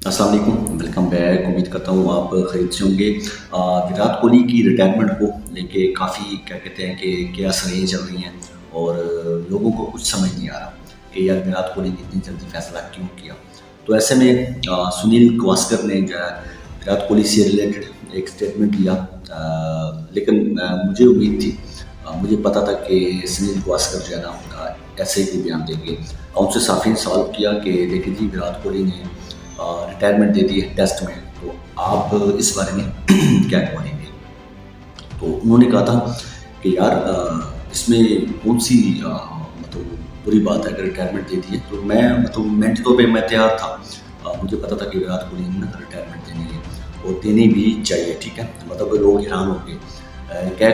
अस्सलाम वालेकुम, welcome back. उम्मीद करता हूँ आप खैरियत से होंगे। विराट कोहली की रिटायरमेंट को लेके काफ़ी क्या कहते हैं कि क्या सलाहें चल रही हैं और लोगों को कुछ समझ नहीं आ रहा कि यार विराट कोहली ने इतनी जल्दी फैसला क्यों किया। तो ऐसे में सुनील गावस्कर ने जो है विराट कोहली से रिलेटेड एक स्टेटमेंट दिया। लेकिन मुझे उम्मीद थी, मुझे पता था कि सुनील गावस्कर जो है ना ऐसे ही कोई बयान देंगे। और उनसे साफ़ी सवाल किया कि देखिए जी, विराट कोहली ने रिटायरमेंट दे दी है टेस्ट में, तो आप इस बारे में क्या कहेंगे? तो उन्होंने कहा था कि यार इसमें कौन सी मतलब बुरी बात है अगर रिटायरमेंट दे दी है। तो मैं मतलब मेंटल तौर पे मैं तैयार था। मुझे पता था कि विराट कोहली ने रिटायरमेंट देनी है और देनी भी चाहिए, ठीक है। मतलब लोग हैरान हो गए, कह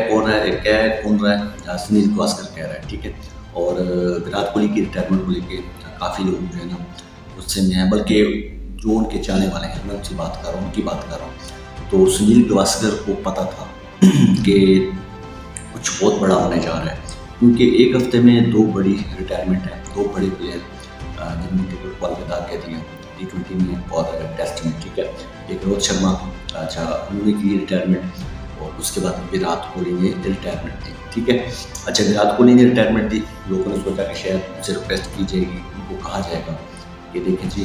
कौन रहा है, सुनील गावस्कर कह रहा है, ठीक है। और विराट कोहली की रिटायरमेंट को लेके काफ़ी लोग जो है ना गुस्से में हैं, बल्कि जो उनके चाहने वाले हैं, मैं उनकी बात कर रहा हूँ उनकी बात कर रहा हूँ। तो सुनील गावस्कर को पता था कि कुछ बहुत बड़ा होने जा रहा है, क्योंकि एक हफ्ते में दो बड़ी रिटायरमेंट है, दो बड़े प्लेयर जिन्होंने क्रिकेट को अलविदा कह दिया T20 में और टेस्ट में, ठीक है। एक रोहित शर्मा, अच्छा उन्होंने की रिटायरमेंट, और उसके बाद विराट कोहली ने रिटायरमेंट दी, ठीक है। अच्छा विराट कोहली ने रिटायरमेंट दी, लोगों ने सोचा कि शायद उनसे रिक्वेस्ट की जाएगी, उनको कहा जाएगा कि देखिए जी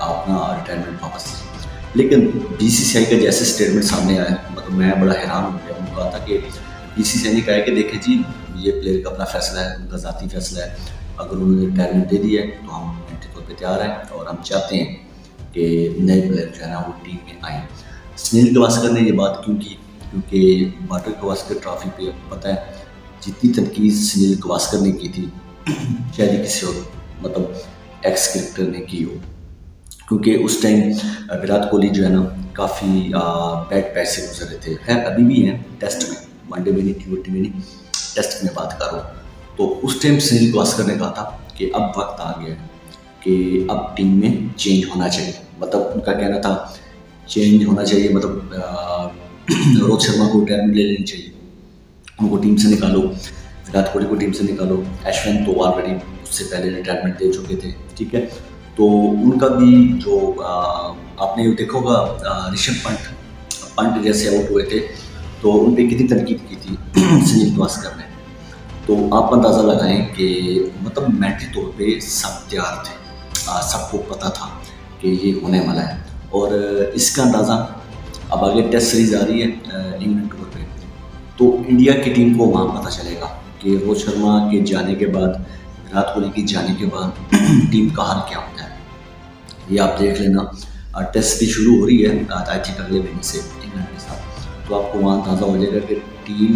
आप ना रिटायरमेंट वापस लीजिए। लेकिन बीसीसीआई का जैसे स्टेटमेंट सामने आया, मतलब मैं बड़ा हैरान हो गया। उन्होंने कहा था कि बीसीसीआई ने कहा है कि देखिए जी, ये प्लेयर का अपना फैसला है, उनका ज़ाती फैसला है। अगर उन्होंने रिटायरमेंट दे दी है तो हम मेंटली तौर पे तैयार हैं और हम चाहते हैं कि नए प्लेयर जो है ना वो टीम में आएँ। सुनील गावस्कर ने ये बात क्यों की? क्योंकि वाटर गावस्कर ट्रॉफी पे आपको पता है जितनी तनकीद सुनील गावस्कर ने की थी शायद ही किसी और मतलब एक्स क्रिकेटर ने की हो। क्योंकि उस टाइम विराट कोहली जो है ना काफ़ी बैड पैच से गुजर रहे थे। खैर अभी भी हैं टेस्ट में, वनडे में नहीं, T20 में नहीं, टेस्ट में बात कर रहा हूँ। तो उस टाइम सुनील गावस्कर ने कहा था कि अब वक्त आ गया है कि अब टीम में चेंज होना चाहिए। मतलब उनका कहना था चेंज होना चाहिए, मतलब रोहित शर्मा को रिटायरमेंट ले लेनी चाहिए, उनको टीम से निकालो, विराट कोहली को टीम से निकालो। अश्विन तो ऑलरेडी उससे पहले रिटायरमेंट दे चुके थे, ठीक है। तो उनका भी जो आपने देखा होगा, ऋषभ पंत पंत जैसे आउट हुए थे, तो उन पे कितनी तनकीद की थी सुनील गावस्कर ने। तो आप अंदाज़ा लगाएं कि मतलब मेंटली तौर पे सब तैयार थे, सबको पता था कि ये होने वाला है। और इसका अंदाज़ा अब आगे टेस्ट सीरीज आ रही है इंग्लैंड टूर पे, तो इंडिया की टीम को वहाँ पता चलेगा कि रोहित शर्मा के जाने के बाद, विराट कोहली के जाने के बाद टीम का हाल क्या होता है। ये आप देख लेना। टेस्ट भी शुरू हो रही है आई थिंक अगले महीने से इंग्लैंड के साथ, तो आपको वहाँ अंदाज़ा हो जाएगा कि टीम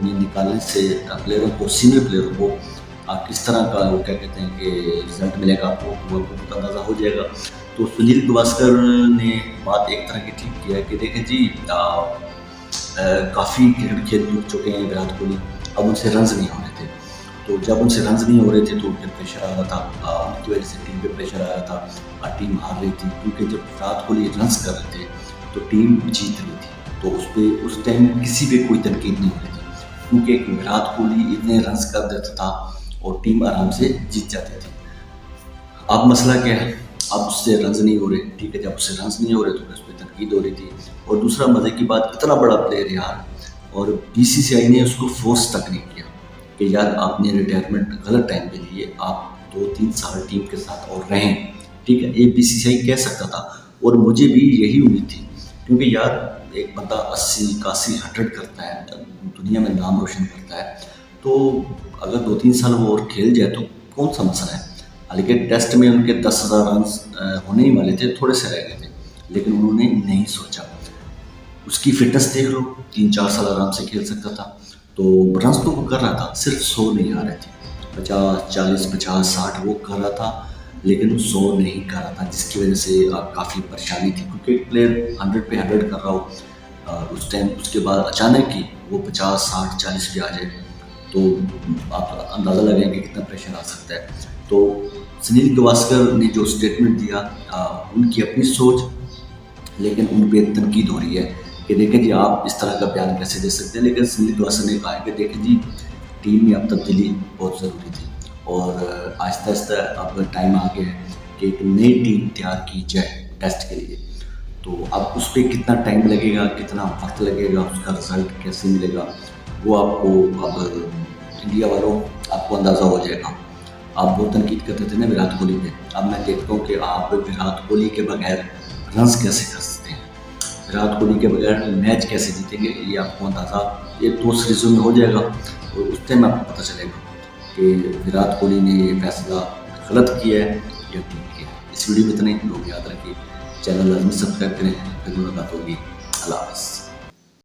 में निकालने से प्लेयरों को, सीनियर प्लेयरों को किस तरह का वो क्या कहते हैं कि रिजल्ट मिलेगा आपको, वो आपको अंदाज़ा हो जाएगा। तो सुनील गावस्कर ने बात एक तरह की ठीक किया है कि देखें जी, काफ़ी क्रिकेट खेल चुके हैं विराट कोहली, अब उनसे रन्स नहीं हो रहे थे। तो जब उनसे रन्स नहीं हो रहे थे तो उन पे प्रेशर आ रहा था, उनकी वजह से टीम पे प्रेशर आ रहा था, टीम हार रही थी। क्योंकि जब विराट कोहली रन्स कर रहे थे तो टीम जीत रही थी, तो उस टाइम किसी पे कोई तनकीद नहीं हो रही थी, क्योंकि विराट कोहली इतने रन्स कर देता था और टीम आराम से जीत जाती थी। अब मसला क्या है, अब उससे रन्स नहीं हो रहे, ठीक है। जब उससे रन्स नहीं हो रहे तो उस पर तनकीद हो रही थी। और दूसरा मज़े की बात, इतना बड़ा प्लेयर यार, और बीसीसीआई ने उसको फोर्स तक नहीं किया कि यार आपने रिटायरमेंट गलत टाइम पे ली है, आप 2-3 साल टीम के साथ और रहें, ठीक है। ये बीसीसीआई कह सकता था और मुझे भी यही उम्मीद थी, क्योंकि यार एक बंदा 80 81 100 करता है, दुनिया में नाम रोशन करता है, तो अगर 2-3 साल वो और खेल जाए तो कौन सा मसला है। हालांकि टेस्ट में उनके 10,000 रन होने ही वाले थे, थोड़े से रह गए थे, लेकिन उन्होंने नहीं सोचा। उसकी फिटनेस देख लो, 3-4 साल आराम से खेल सकता था। तो रन्स तो वो कर रहा था, सिर्फ 100 नहीं आ रहे थे, 50 40 50 60 वो कर रहा था, लेकिन 100 नहीं कर रहा था, जिसकी वजह से काफ़ी परेशानी थी। क्योंकि एक प्लेयर 100 पे 100 कर रहा हो उस टाइम, उसके बाद अचानक ही वो 50 60 40 पे आ जाए, तो आप अंदाज़ा लगाएंगे कितना प्रेशर आ सकता है। तो सुनील गावस्कर ने जो स्टेटमेंट दिया, उनकी अपनी सोच, लेकिन उन पे तनकीद हो रही है कि देखें जी आप इस तरह का बयान कैसे दे सकते हैं। लेकिन सुनील गावस्कर ने कहा है कि देखें जी, टीम में अब तब्दीली बहुत ज़रूरी थी और आहिस्ता आहिस्ता अब टाइम आ गया है कि एक नई टीम तैयार की जाए टेस्ट के लिए। तो अब उस पे कितना टाइम लगेगा, कितना वक्त लगेगा, उसका रिजल्ट कैसे मिलेगा, वो आपको अब इंडिया वालों आपको अंदाज़ा हो जाएगा। आप बहुत तनकीद करते थे ना विराट कोहली पे, अब मैं देखता हूँ कि आप विराट कोहली के बगैर रन्स कैसे कर सकते हैं, विराट कोहली के बगैर मैच कैसे जीतेंगे, ये आपको अंदाज़ा 1-2 सीरीज़ों में हो जाएगा। और उस टाइम आपको पता चलेगा कि विराट कोहली ने ये फैसला गलत किया है या ठीक किया है। इस वीडियो में इतना ही, लोग याद रखिए, चैनल लाजमी सब्सक्राइब करें, फिर मुलाकात होगी। अल्लाह हाफ़िज़।